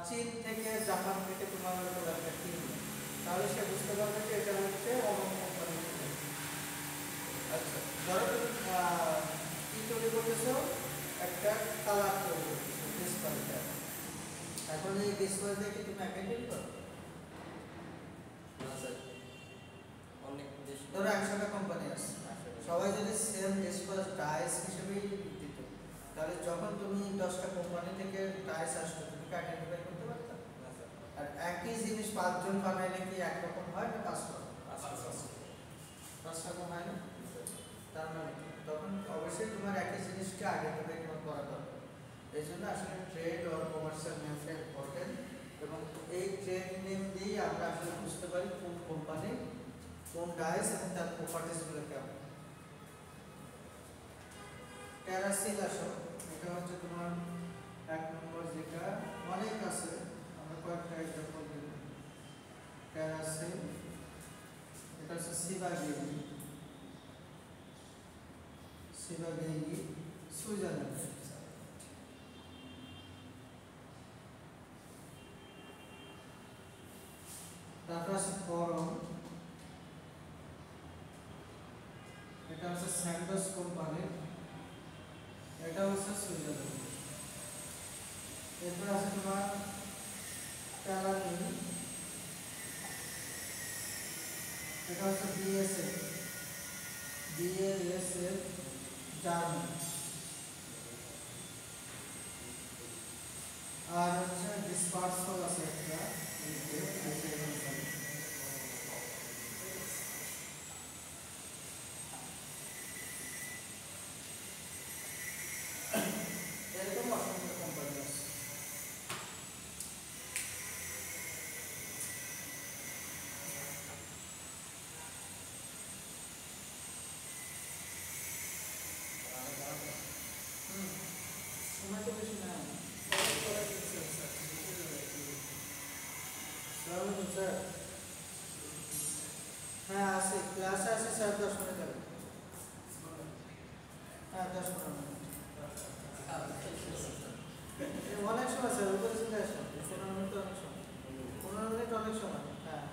চীন থেকে জাপান থেকে তোমার ওই প্রোডাক্টটা কিনবে, তাহলে সে বুঝতে পারবে যে এটা হচ্ছে অমুক কোম্পানির প্রোডাক্ট। আচ্ছা ধরো তুমি কি তৈরি করতেছো, একটা কালার তৈরি করতেছো ডিসপ্লেটা। এখন এই ডিসপ্লে দেখে তুমি একাই তৈরি করো? না স্যার, অনেক দেশ ধরো 100টা কোম্পানি আছে, সবাই যদি সেম ডিসপ্লে ডাইস হিসেবেই দিত, তাহলে যখন তুমি 10টা কোম্পানি থেকে ডাইস আসতো তুমি কি আইডেন্টিফাই করতে পারতে? না স্যার, আর একই জিনিস 5 জন বানাইলে কি একরকম হয় না 5 রকম? 5 রকম হয় না? তার মানে কি? তখন অবশ্যই তোমার একই জিনিসকে আইডেন্টিফাই করা দরকার। এই জন্য আসলে ট্রেড আর কমার্শিয়াল নেমটা ইম্পর্টেন্ট, এবং এই ট্রেড নেম দিয়ে আমরা আসলে বুঝতে পারি কোন কোম্পানি কোন ডাইস এবং তার প্রপার্টিসগুলো কেমন। ক্যারাসিল আসো, এটা হচ্ছে তোমার 1 নম্বর, যেটা অনেক আছে, আমরা কয়েকটা এক্সাম্পল দেব। ক্যারাসিল, এটা হচ্ছে সিবাগেইগি, সিবাগেইগি সুইজারল্যান্ড। তারপর আছে করম, এটা হচ্ছে স্যান্ডোস কোম্পানি, এটা হচ্ছে সুইজারল্যান্ড। এরপর আছে তোমার ক্যালানি, এটা হচ্ছে বিএএসএফ জার্মানি। আর হচ্ছে ডিসপার্সল আছে একটা, এরকম অসংখ্য কোম্পানি আছে। সময় তো বেশি না, স্যার হ্যাঁ আছে, ক্লাসে আছে স্যার, 10 মিনিট লাগবে। হ্যাঁ 10-15 মিনিট অনেক সময় স্যার, উপরে চলে আসো। 15 মিনিট অনেক সময়, 15 মিনিট অনেক সময়। হ্যাঁ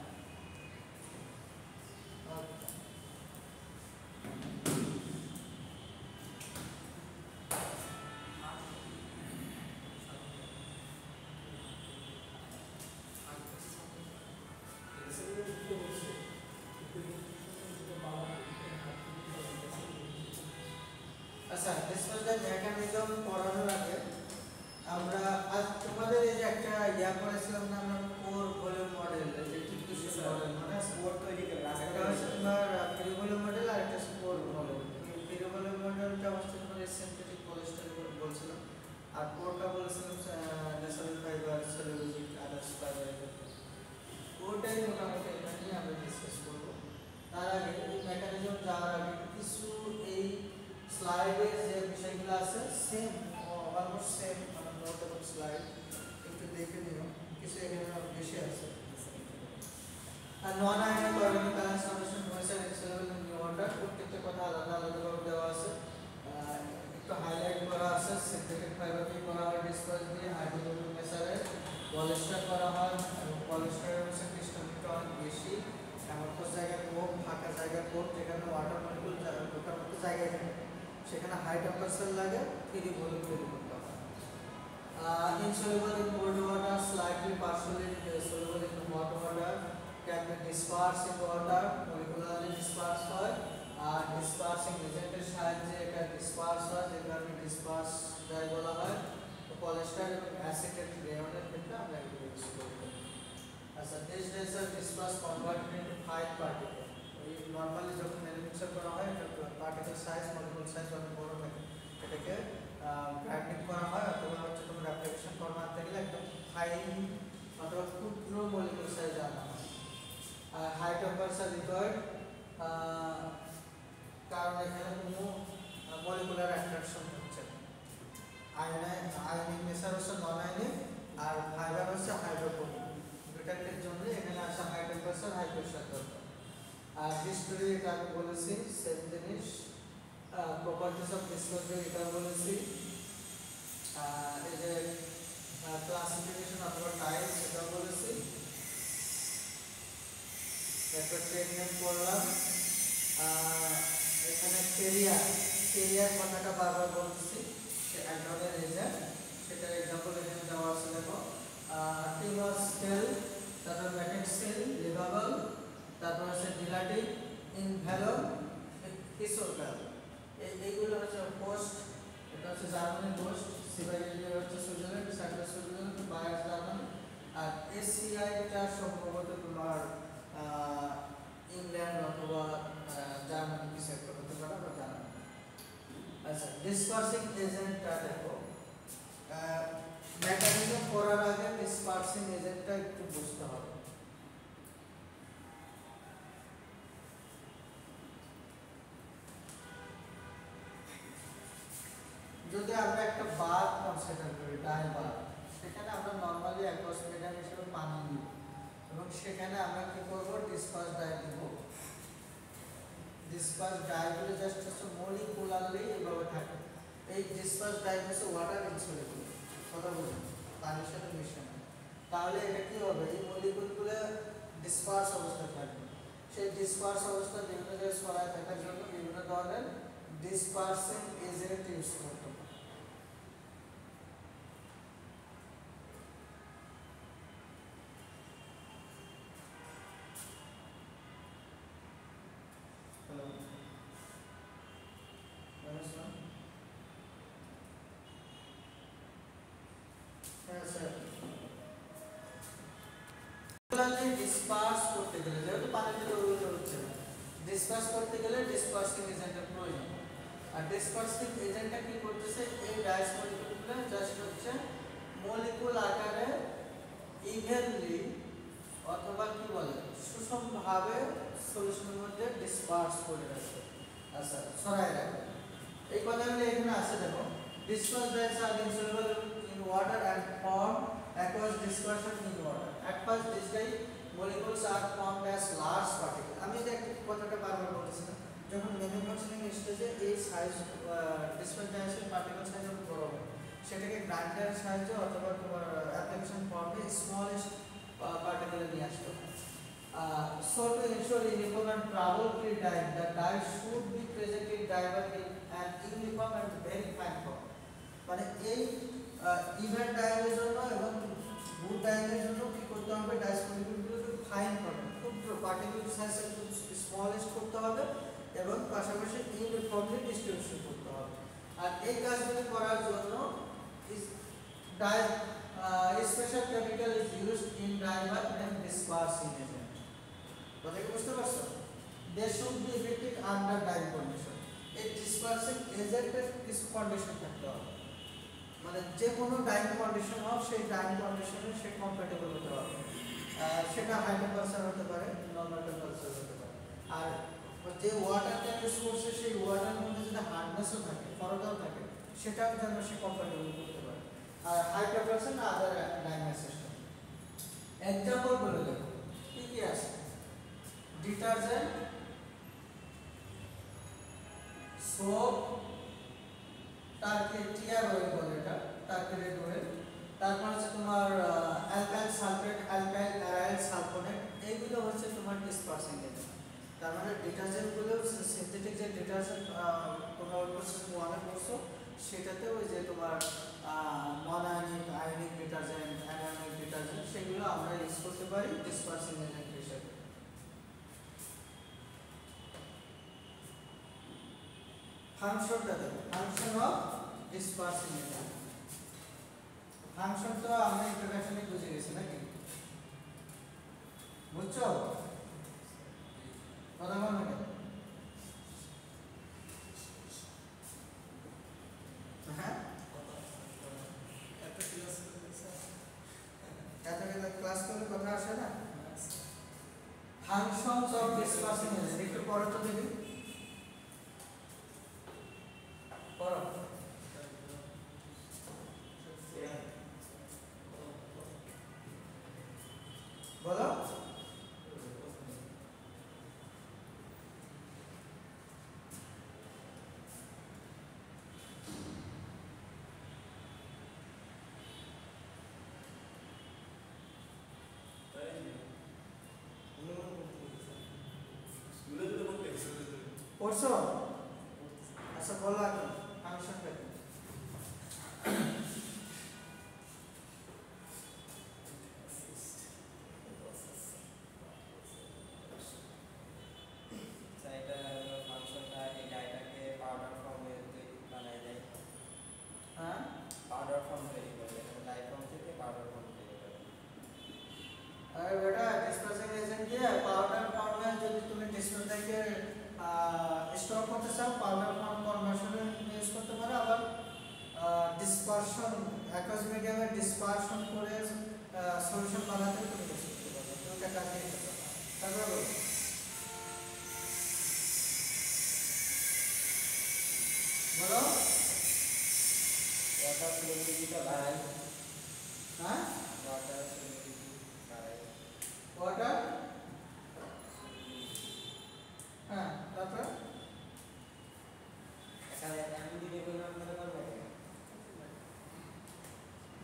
আচ্ছা, ডিসপোজাল মেকানিজম পড়ানোর আগে আমরা আজ তোমাদের এই যে একটা ইয়া করেছিলাম না আমরা কোর ভলিউম মডেল, এই যে টিপিক্যাল মডেল, মানে স্পোর্ট তৈরি করে আর কোরটা বলেছিলাম natural fibre, cellulosic, others fibre. ওটাই মোটামুটি এখানে নিয়ে আমরা ডিসকাস করব। তার আগে এই মেকানিজম যাওয়ার আগে কিছু এই স্লাইডে যে বিষয়গুলো আছে সেম, অলমোস্ট সেম, মানে নোট এবং স্লাইড একটু দেখে নিও, কিছু এখানে বেশি আছে। আর non ionic organic transformation process এক্সেলেবল ইন ওয়াটার, প্রত্যেকটা কথা আলাদা আলাদাভাবে দেওয়া আছে, একটু হাইলাইট করা আছে। সিনথেটিক ফাইবার দিয়ে করা হয় ডিসপার্স দিয়ে, হাইড্রোজেন মেসারে পলিস্টার করা হয়, এবং পলিস্টারের হচ্ছে ক্রিস্টালিটি অনেক বেশি, এমন কোনো জায়গায় কম, ফাঁকা জায়গায় কম, যেখানে ওয়াটার মলিকুল ঢোকার মতো জায়গায় থাকে সেখানে হাই টেম্পারেচার লাগে, ফ্রি ভলিউম তৈরি করতে হয়। Insoluble in cold water, slightly partially soluble in hot water, can be dispersed in water, molecularly dispersed হয়, আর dispersing agent এর সাহায্যে এটা disperse হয়, যে কারণে disperse যাই বলা হয়। তো পলিস্টার এবং অ্যাসিটেট রেয়নের ক্ষেত্রে আমরা এগুলো ইউজ করি। আচ্ছা, this days are dispersed converted into fine particle. ওই নরমালি যখন ম্যানুফ্যাকচার করা হয় এটা পার্টিকেল সাইজ, মলিকুল সাইজ অনেক বড় থাকে, এটাকে গ্রাইন্ডিং করা হয়, অথবা হচ্ছে কোনো অ্যাপ্লিকেশন ফরম্যাট গেলে একদম ফাইন অথবা ক্ষুদ্র মলিকুল সাইজ আনা হয়। আর হাই টেম্পারেচার রিকোয়ার্ড, কারণ এখানে কোনো মলিকুলার অ্যাট্রাকশন হচ্ছে না। আয়নিক নেচার হচ্ছে নন আয়নিক, আর ফাইবার হচ্ছে হাইড্রোফোবিক, দুটার জন্য এখানে আসা হাই টেম্পারেচার হাই প্রেসার দরকার। আর হিস্টোরি এটা আমি বলেছি, সেম জিনিস। প্রপার্টিস অফ ডিসক্লোজার এটা বলেছি। এই যে ক্লাসিফিকেশন অথবা টাইপ সেটা বলেছি। তারপর ট্রেন নেম করলাম। এখানে ক্যারিয়ার কথাটা বারবার বলছি, এক ধরনের এজেন্ট, সেটার এক্সাম্পল এখানে দেওয়া আছে দেখো। টিউমার সেল, তারপর ম্যাটেক সেল, লিভাবল, তারপর আছে ডিলাটিভ, ইনভ্যালভ, হিসোকাল। এইগুলো হচ্ছে পোস্ট, এটা হচ্ছে জার্মানি পোস্ট, সিবাইরিয়া হচ্ছে Switzerland, Cyprus Switzerland, Bayer Germany, আর এসিআই টা সম্ভবত তোমার ইংল্যান্ড অথবা জার্মানি কিছু একটা হতে পারে, আমরা জানি। আচ্ছা, ডিসপার্সিং এজেন্টটা দেখো, মেকানিজম করার আগে ডিসপার্সিং এজেন্টটা একটু বুঝতে হবে। যদি আমরা একটা বার কনসিডার করি, ডাই বার, সেখানে আমরা নরমালি অ্যাকোয়াস মিডিয়াম হিসেবে পানি নিব, এবং সেখানে আমরা কি করব, ডিসপার্স ডাই দিব। ডিসপার্স ডাইগুলো জাস্ট হচ্ছে মলিকুলারলি এভাবে থাকে। এই ডিসপার্স ডাই হচ্ছে ওয়াটার ইনসলিবল, কথা বলুন, পানির সাথে মিশে না। তাহলে এটা কি হবে, এই মলিকুলগুলো ডিসপার্স অবস্থায় থাকবে। সেই ডিসপার্স অবস্থা বিভিন্ন জায়গায় ছড়ায় থাকার জন্য বিভিন্ন ধরনের ডিসপার্সিং এজেন্ট ইউজ করতে হবে। ডিসপার্স করতে গেলে, যেহেতু পানিতে দ্রবীভূত হচ্ছে না, ডিসপার্স করতে গেলে ডিসপার্সিং এজেন্টের প্রয়োজন। আর ডিসপার্সিং এজেন্টটা কি করতেছে, এই ডাইস মলিকুলগুলো জাস্ট হচ্ছে মলিকুল আকারে ইভেনলি অথবা কি বলে সুষমভাবে সলিউশনের মধ্যে ডিসপার্স করে রাখে, আচ্ছা ছড়ায় রাখে। এই কথাগুলো এখানে আছে দেখো, dispersed dyes are insoluble in water and form aqueous dispersion in water. At first these dye molecules are formed as large particles. আমি এই কথাটা বারবার বলছিলাম, যখন ম্যানুফ্যাকচারিং স্টেজে এই সাইজ ডিসপার্সড ডাইসের পার্টিকেল সাইজ বড় হয়, সেটাকে গ্রাইন্ডারের সাহায্যে অথবা তোমার অ্যাপ্লিকেশন ফর্মে স্মলেস্ট পার্টিকেলে নিয়ে আসতে হয়। So to ensure uniform and trouble-free dye, the dye should be present in diver in an uniform and very fine form. মানে এই ইভেন ডাইয়ের জন্য এবং গুড ডাইয়ের জন্য কি করতে হবে, ডাইস মলিকুলগুলোকে ফাইন করতে হবে, ক্ষুদ্র পার্টিকেল সাইজ একটু স্মলেস্ট করতে হবে, এবং পাশাপাশি ইউনিফর্মলি ডিস্ট্রিবিউশন করতে হবে। আর এই কাজগুলো করার জন্য dye special chemical is used in ডাইভার এন্ড ডিসপার্সিং এজেন্ট। কথা কি বুঝতে পারছো? They should be effective under dye condition. এই ডিসপার্সিং এজেন্টের কিছু কন্ডিশন থাকতে হবে। মানে যে কোনো ডাইং কন্ডিশন হোক সেই ডাইং কন্ডিশনে সে কম্প্যাটেবল হতে হবে। সেটা হাই টেম্পারেচার হতে পারে, নর্মাল টেম্পারেচার হতে পারে। আর যে ওয়াটারটা ইউজ করছে সেই ওয়াটারের মধ্যে যদি হার্ডনেসও থাকে, খরতাও থাকে, সেটাও যেন সে কম্প্যাটেবল করতে পারে। আর হাই টেম্পারেচার না আদার ডাইং সিস্টেম। এক্সাম্পল বলে দেখো কি কি আছে। ডিটারজেন্ট, সোপ, টিয়ার অয়েল বলে এটা, টার্কিরেট অয়েল। তারপর হচ্ছে তোমার alkyl sulphate, alkyl aryl sulphonate, এইগুলো হচ্ছে তোমার ডিসপারসিং এজেন্ট। তার মানে ডিটারজেন্টগুলো সিনথেটিক যে ডিটারজেন্ট তোমরা প্রসেস 1 করছো, সেটাতে ওই যে তোমার non ionic, ionic detergent, anionic detergent, সেগুলো আমরা ইউজ করতে পারি ডিসপারসিং এজেন্ট হিসেবে। ফাংশনটা দেখো, function of dispersing agent. Function তো আমরা ইন্ট্রোডাকশনে বুঝে গেছি নাকি? বুঝছো? কথা বল না। হ্যাঁ, এত ক্লাস করলে কথা আসে না। ফাংশনস অফ ডিসপারসিং এজেন্ট একটু পড়ো তো দেখি, পড়ো। বলো। পড়ছো? আচ্ছা বলো এখন ফাংশনটা কি? হ্যাঁ, পাউডার ফর্ম তৈরি করে, ড্রাই ফর্ম থেকে পাউডার ফর্ম তৈরি করে। আর বেটা ডিসপারসিং এজেন্ট দিয়ে পাউডার ফর্মে যদি তুমি ডিসপারসিংকে স্টোর করতে চাও, পাউডার ফর্ম কনভার্সনে ইউজ করতে পারো। আবার ডিসপারশন, অ্যাকুয়াস মিডিয়ামে ডিসপারশন করে সলিউশন বানাতে তুমি ইউজ করতে পারো। দুটো কাজে করতে পারো। তারপর বলো। বলো। ওয়াটার ফ্লুইডিটিটা বাড়ায়। হ্যাঁ, ওয়াটার ফ্লুইডিটি বাড়ায়। ওয়াটার, হ্যাঁ, তারপর এখানে আমি দিলে কোনো আপনারা করবেন না।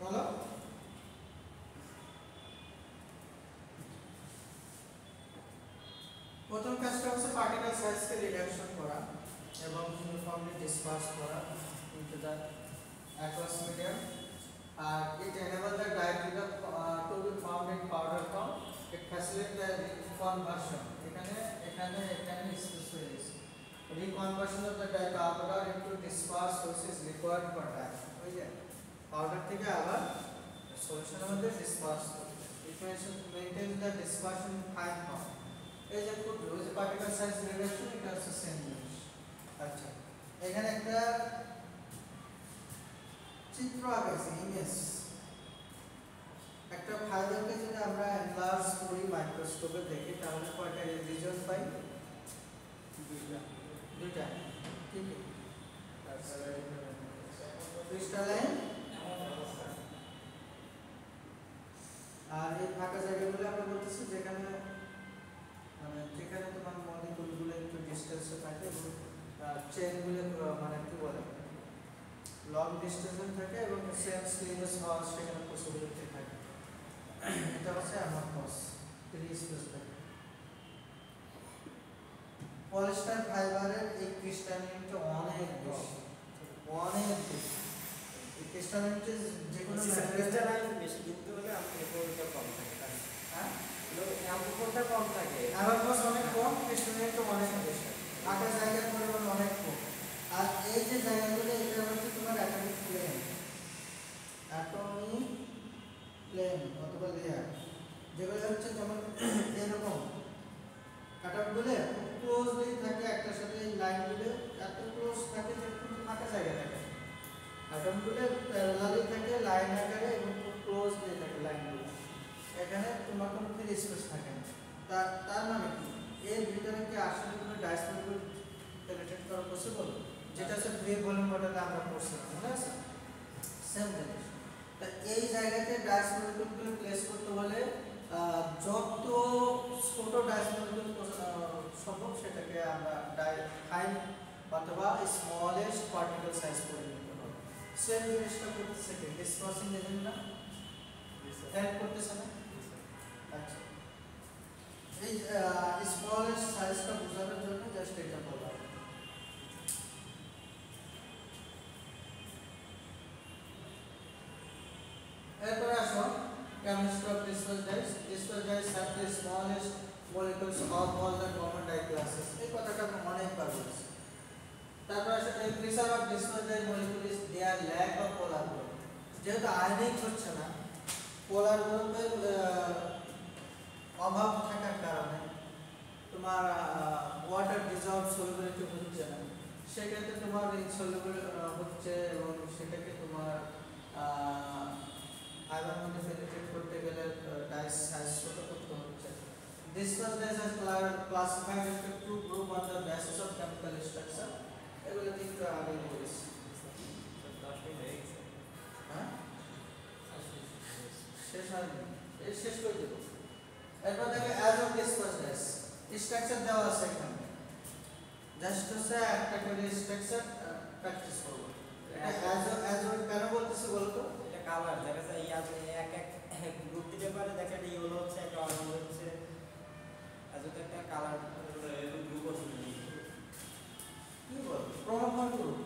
বলো। প্রথম কাজটা হচ্ছে পার্টিকেল সাইজকে রিডাকশন করা এবং ইউনিফর্মলি ডিসপার্স করা into the aqueous medium. It enables the dye to be formed in powder form. It facilitates the reconversion. এখানে স্পেসিফাই আছে reconversion of the dye powder into disperse which is required for dye. ওই যে powder থেকে আবার সলিউশনের মধ্যে disperse করতে। It maintains the dispersion in fine form. এই যে খুব ওই যে পার্টিকেল সাইজ রিডাকশন, এটা হচ্ছে সেম জিনিস। আচ্ছা, এখানে একটা চিত্র আঁকেছি, ইমেজ। একটা ফাইবারকে যদি আমরা এনলার্জ করি মাইক্রোস্কোপে দেখি, তাহলে কয়টা রিজন পাই? দুইটা। কি কি? ক্রিস্টালাইন আর এই ফাঁকা জায়গাগুলো আমরা বলতেছি যেখানে যেখানে তোমার মলিকুলগুলো একটু ডিসটেন্সে থাকে এবং চেইনগুলো মানে কি বলে লং ডিস্টেন্সে থাকে এবং সেম স্লিভেস হওয়ার সেখানে পসিবিলিটি থাকে। এটা হচ্ছে অ্যামরফস, ফ্রি স্পেস থাকে। পলিস্টার ফাইবারের এই ক্রিস্টালিনিটি অনেক বেশি, অনেক বেশি। এই ক্রিস্টালিনিটি যে কোনো ক্রিস্টালাইন বেশি কিন্তু হলে অ্যাম্পলিফিকেশনটা কম থাকে, তাই হ্যাঁ, অ্যাম্পলিফিকেশনটা কম থাকে। অ্যামরফস অনেক কম, ক্রিস্টালিনিটি অনেক বেশি। আকার জায়গার পরিমাণ অনেক কম। আর এই যে জায়গাগুলো, এটা হচ্ছে তোমার অ্যাটমিক প্লেন, অ্যাটমিক প্লেন অথবা লেয়ার, যেগুলো হচ্ছে যেমন এরকম কাটআপগুলো ক্লোজলি থাকে একটার সাথে। এই লাইনগুলো এত ক্লোজ থাকে যে কিন্তু ফাঁকা জায়গা থাকে। অ্যাটমগুলো প্যারালালি থাকে লাইন আকারে এবং খুব ক্লোজলি থাকে লাইনগুলো। এখানে তোমার কোনো ফ্রি স্পেস থাকে না। তার মানে কি এর ভিতরে কি আসলে কোনো ডাইস মলিকুল পেনিট্রেট করা পসিবল, যেটা হচ্ছে ফ্রি ভলিউম মডেলে আমরা পড়ছিলাম, মনে আছে? সেম জিনিস। তা এই জায়গাতে ডাইস মলিকুলগুলো প্লেস করতে হলে যত ছোট ডাইস মলিকুল সম্ভব সেটাকে আমরা ফাইন অথবা স্মলেস্ট পার্টিকেল সাইজ করে নিতে হবে। সেম জিনিসটা করতেছে কি ডিসপার্সিং এজেন্ট না, হেল্প করতেছে না? আচ্ছা, এই স্মলেস্ট সাইজটা বোঝানোর জন্য জাস্ট এটা বলা হবে। এরপরে আসো chemistry of disperse dyes. Disperse dyes have the smallest molecules of all the common dye classes. এই কথাটা আমরা অনেকবার বলেছি। তারপর আসো এই preserve of disperse dye molecule is their lack of polar group. যেহেতু আয়নিক হচ্ছে না, পোলার গ্রুপের অভাব থাকার কারণে তোমার ওয়াটার ডিজলভ সলিবিলিটি হচ্ছে না, সেক্ষেত্রে তোমার ইনসলিবল হচ্ছে এবং সেটাকে তোমার আয়রন মধ্যে পেনিট্রেট করতে গেলে ডাইস সাইজ ছোট করতে হচ্ছে। Disperse dyes are classified into two group on the basis of chemical structure. এগুলো কিন্তু আগে বলেছি। হ্যাঁ, শেষ হয়নি, এই শেষ করে দেবো। এরপর দেখে as of disperse dyes structure দেওয়া আছে এখানে, জাস্ট হচ্ছে একটা করে স্ট্রাকচার প্র্যাকটিস করব। অ্যাজ অফ কেন বলতেছি বলতো? এটা কালার দেখা যায় এক গ্রুপ দিতে পারে, দেখেন এই হলো হচ্ছে একটা অরেঞ্জ হচ্ছে, আজ একটা কালার গ্রুপ আছে কি বল ক্রোমোফোর গ্রুপ।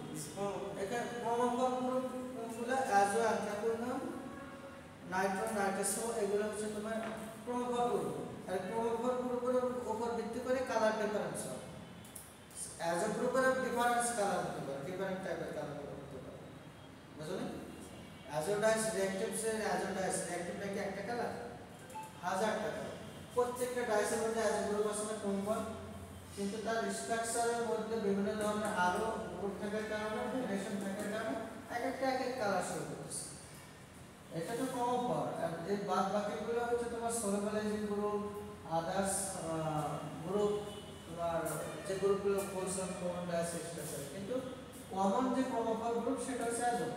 এটা ক্রোমোফোর গ্রুপগুলো অ্যাজো অ্যান্থ্রাকোনাম নাইট্রো নাইট্রোসো এগুলো হচ্ছে তোমার ক্রোমোফোর গ্রুপ। আর ক্রোমোফোর গ্রুপের উপর ভিত্তি করে কালার ডিফারেন্স হয়। অ্যাজো গ্রুপের ডিফারেন্স কালার হতে পারে, ডিফারেন্ট টাইপের কালার হতে পারে, বুঝলেন? অ্যাজো ডাইস রিঅ্যাকটিভসের অ্যাজো ডাইস রিঅ্যাকটিভটা কি একটা কালার? হাজারটা কালার। প্রত্যেকটা ডাইসের মধ্যে অ্যাজো গ্রুপ আছে না কমন, কিন্তু তার স্ট্রাকচারের মধ্যে বিভিন্ন ধরনের আরো গ্রুপ থাকার কারণে ভেরিয়েশন থাকার কারণে এক এক কালার শো করছে। এটা তো ক্রোমোফোর। আর এই বাদ বাকিগুলো হচ্ছে তোমার সলিবলাইজিং গ্রুপ, আদার্স গ্রুপ, তোমার যে গ্রুপগুলো বলছিলাম কমন ডাইস স্ট্রাকচার, কিন্তু কমন যে ক্রোমোফোর গ্রুপ সেটা হচ্ছে অ্যাজো।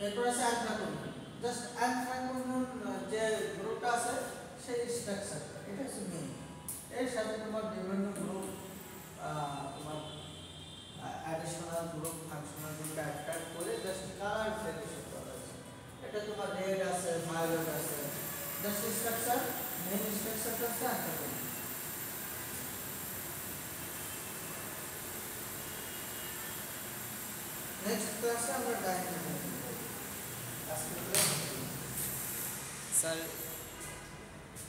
এরপর আছে অ্যান্থ্রাকোনাম। জাস্ট অ্যান্থ্রাকোনাম যে গ্রুপটা আছে সেই স্ট্রাকচারটা, এটা হচ্ছে মেইন। এর সাথে তোমার বিভিন্ন গ্রুপ তোমার additional group functional group add করে জাস্ট কালার ভেরিয়েশন করা হয়েছে। এটা তোমার রেড আছে, ভায়োলেট আছে, জাস্ট স্ট্রাকচার মেইন স্ট্রাকচারটা হচ্ছে অ্যান্থ্রাকোনাম। নেক্সট ক্লাসে আমরা ডাইনামিক আজকে স্যার